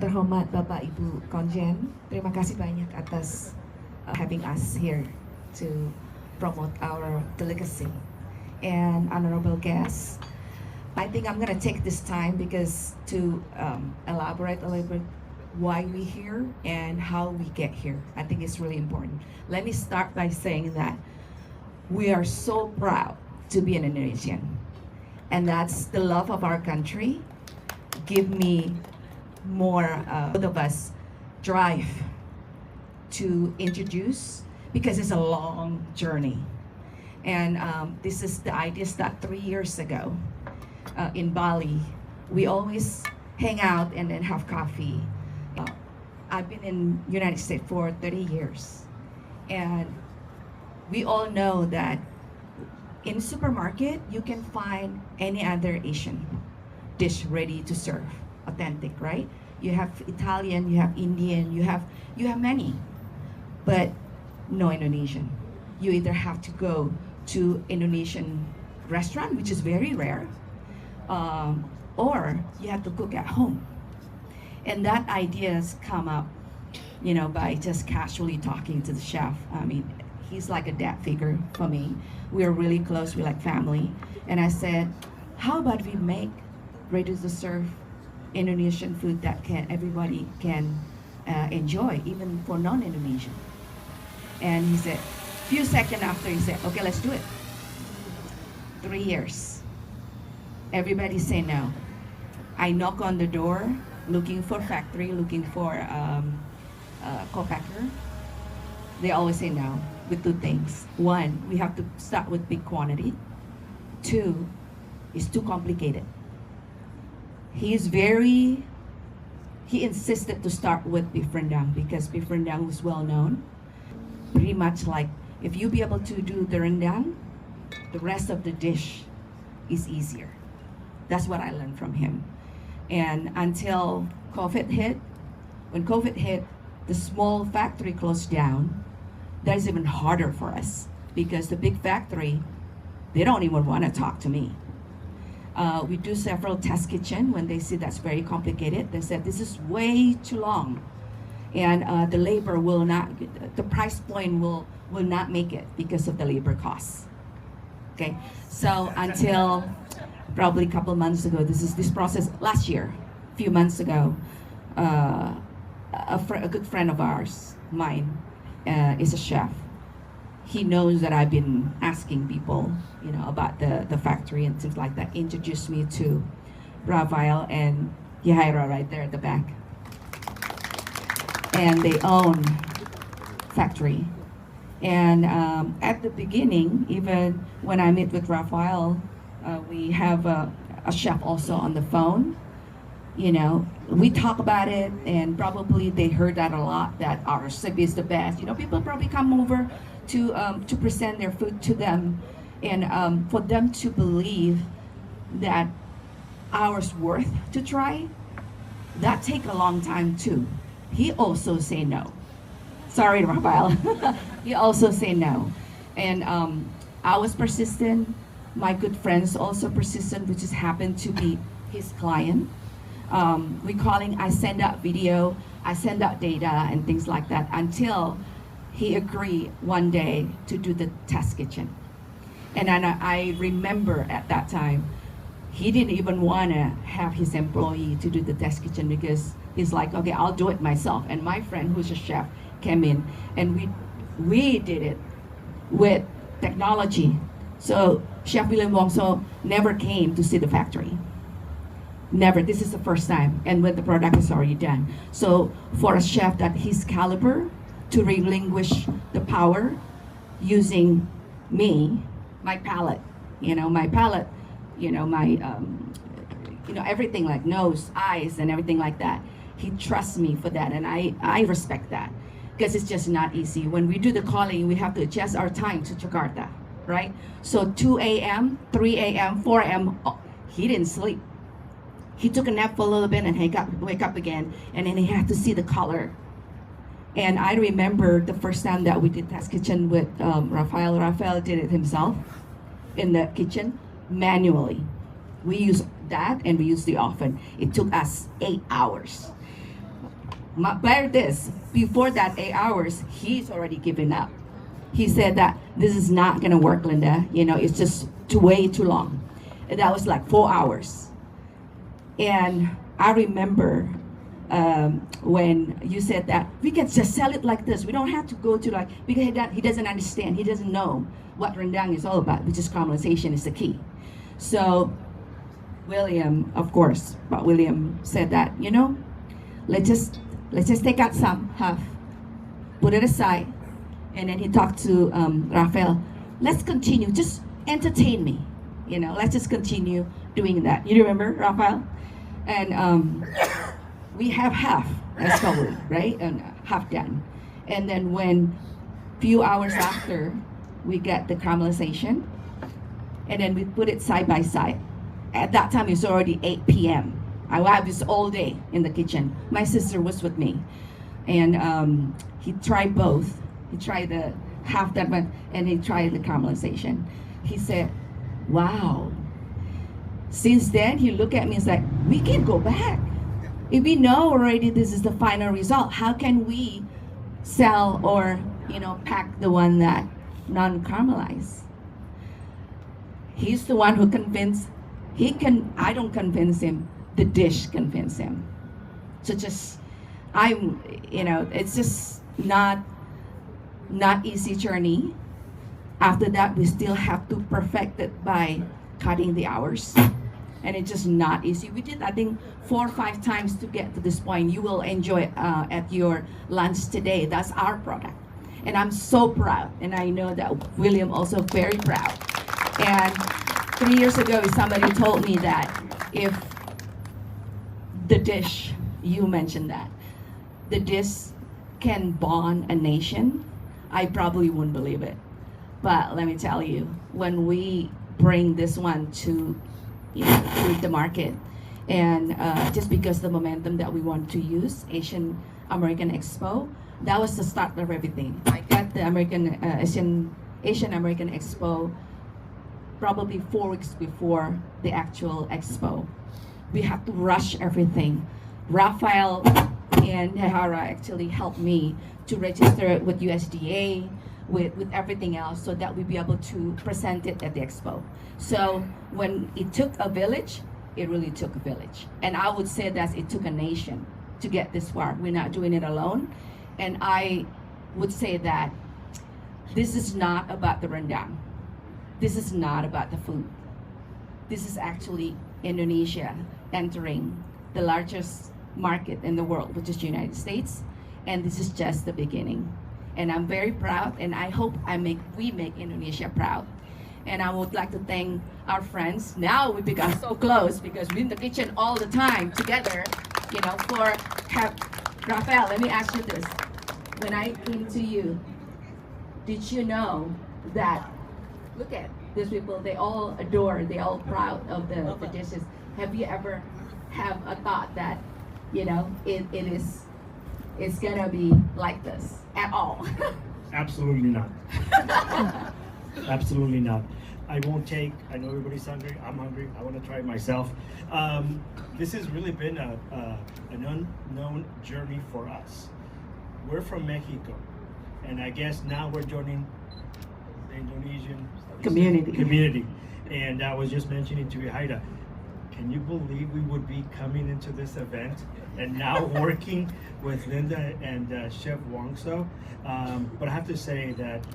Yang terhormat Bapak Ibu Konjen, terima kasih banyak atas having us here to promote our delicacy. And honorable guests, I think I'm gonna take this time because to elaborate a little bit why we here and how we get here. I think it's really important. Let me start by saying that we are so proud to be an Indonesian, and that's the love of our country. Give me more both of us drive to introduce, because it's a long journey. And this is the idea start 3 years ago in Bali. We always hang out and then have coffee. I've been in United States for 30 years, and we all know that in supermarket you can find any other Asian dish ready to serve, authentic, right? You have Italian, you have Indian, you have many, but no Indonesian. You either have to go to Indonesian restaurant, which is very rare, or you have to cook at home. And that ideas come up, you know, by just casually talking to the chef. I mean, he's like a dad figure for me. We're really close, we're like family. And I said, how about we make ready to serve Indonesian food that everybody can enjoy, even for non-Indonesian. And he said, few seconds after, he said, okay, let's do it. 3 years. Everybody say no. I knock on the door, looking for factory, looking for co-packer. They always say no, with two things. One, we have to start with big quantity. Two, it's too complicated. He insisted to start with beef rendang because beef rendang was well known. Pretty much like, if you be able to do the rendang, the rest of the dish is easier. That's what I learned from him. And until COVID hit, when COVID hit, the small factory closed down. That is even harder for us because the big factory, they don't even want to talk to me. We do several test kitchen. When they see that's very complicated, they said this is way too long, and the labor will not, the price point will not make it because of the labor costs. Okay, so until probably a couple months ago, this process last year, a few months ago, a good friend of ours, mine, is a chef. He knows that I've been asking people, you know, about the factory and things like that. Introduced me to Rafael and Yahaira right there at the back. And they own factory. And at the beginning, even when I meet with Rafael, we have a chef also on the phone. You know, we talk about it, and probably they heard that a lot, that our recipe is the best. You know, people probably come over to present their food to them, and for them to believe that ours worth to try, that take a long time too. He also say no. Sorry, Rafael. He also say no. And I was persistent. My good friends also persistent, which just happened to be his client. I send out video, I send out data and things like that until he agreed one day to do the test kitchen. And I remember at that time, he didn't even want to have his employee to do the test kitchen because he's like, okay, I'll do it myself. And my friend, who's a chef, came in, and we did it with technology. So Chef William Wongso never came to see the factory. Never. This is the first time, and when the product is already done. So for a chef that his caliber, to relinquish the power using me, my palate, my everything like nose, eyes, and everything like that. He trusts me for that, and I respect that, because it's just not easy. When we do the calling, we have to adjust our time to Jakarta, right? So 2 a.m., 3 a.m., 4 a.m., he didn't sleep. He took a nap for a little bit and wake up again, and then he had to see the color. And I remember the first time that we did test kitchen with Rafael. Rafael did it himself in the kitchen manually. We use that, and we use the oven. It took us 8 hours. By this, before that 8 hours, he's already given up. He said that this is not gonna work, Linda. You know, it's just way too long. And that was like 4 hours. And I remember when you said that we can just sell it like this. We don't have to go to like, because he doesn't understand. He doesn't know what rendang is all about, which is caramelization is the key. So William, of course, but William said that, you know, let's just take out some, half, put it aside. And then he talked to Rafael, let's continue, just entertain me. You know, let's just continue doing that. You remember, Rafael? And we have half as covered, right? And half done. And then when few hours after, we get the caramelization, and then we put it side by side. At that time, it's already 8 p.m. I was all day in the kitchen. My sister was with me. And he tried both. He tried the half that one, and he tried the caramelization. He said, wow. Since then, he looked at me and said, we can go back. If we know already this is the final result, how can we sell or, you know, pack the one that non-caramelized? He's the one who convinced, I don't convince him, the dish convinced him. So just, it's just not easy journey. After that, we still have to perfect it by cutting the hours. And it's just not easy. We did, I think, 4 or 5 times to get to this point. You will enjoy it at your lunch today. That's our product. And I'm so proud. And I know that William also very proud. And 3 years ago, somebody told me that if the dish, you mentioned that, the dish can bond a nation, I probably wouldn't believe it. But let me tell you, when we bring this one to the market, and just because the momentum that we want to use, Asian American Expo, that was the start of everything. I got the Asian American Expo probably 4 weeks before the actual expo. We have to rush everything. Rafael and Nehara actually helped me to register it with USDA, with everything else, so that we'd be able to present it at the expo. So when it took a village, it really took a village. And I would say that it took a nation to get this far. We're not doing it alone. And I would say that this is not about the rendang. This is not about the food. This is actually Indonesia entering the largest market in the world, which is the United States. And this is just the beginning. And I'm very proud, and I hope we make Indonesia proud. And I would like to thank our friends. Now we become so close because we're in the kitchen all the time together, Rafael, let me ask you this. When I came to you, did you know that, look at these people, they all adore, they all proud of the dishes. Have you ever have a thought that, it's gonna be like this at all? Absolutely not. Absolutely not. I know everybody's hungry, I'm hungry, I want to try it myself. This has really been an unknown journey for us. We're from Mexico, and I guess now we're joining the Indonesian community. And I was just mentioning to Haida, can you believe we would be coming into this event and now working with Linda and Chef Wongso? But I have to say that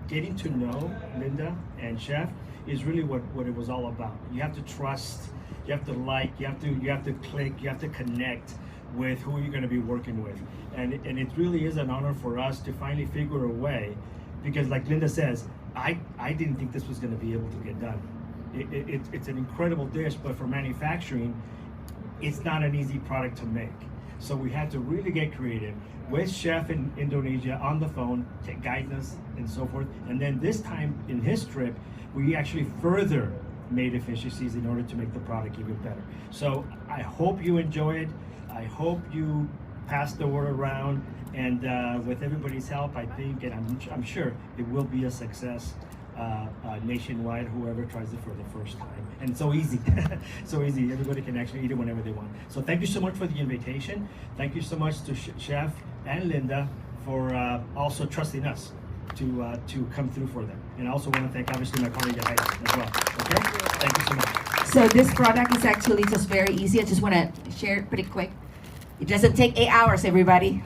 getting to know Linda and Chef is really what it was all about. You have to trust, you have to like, you have to click, you have to connect with who you're going to be working with. And it really is an honor for us to finally figure a way, because like Linda says, I didn't think this was going to be able to get done. It's an incredible dish, but for manufacturing, it's not an easy product to make. So we had to really get creative with Chef in Indonesia on the phone, to guide us and so forth. And then this time in his trip, we actually further made efficiencies in order to make the product even better. So I hope you enjoy it. I hope you pass the word around. And with everybody's help, I think, and I'm sure it will be a success. nationwide, whoever tries it for the first time. And it's so easy, so easy. Everybody can actually eat it whenever they want. So thank you so much for the invitation. Thank you so much to Chef and Linda for also trusting us to come through for them. And I also want to thank obviously my colleague at Heidi as well. Okay, thank you so much. So this product is actually just very easy. I just want to share it pretty quick. It doesn't take 8 hours, everybody.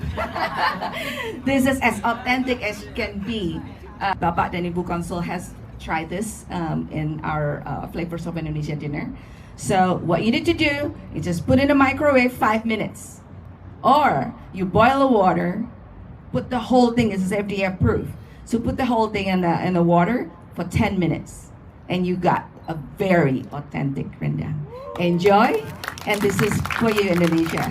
This is as authentic as it can be. Bapak dan Ibu Consul has tried this in our Flavors of Indonesia dinner. So what you need to do is just put in the microwave 5 minutes. Or you boil the water, put the whole thing, this is FDA approved. So put the whole thing in the water for 10 minutes. And you got a very authentic rendang. Enjoy, and this is for you, Indonesia.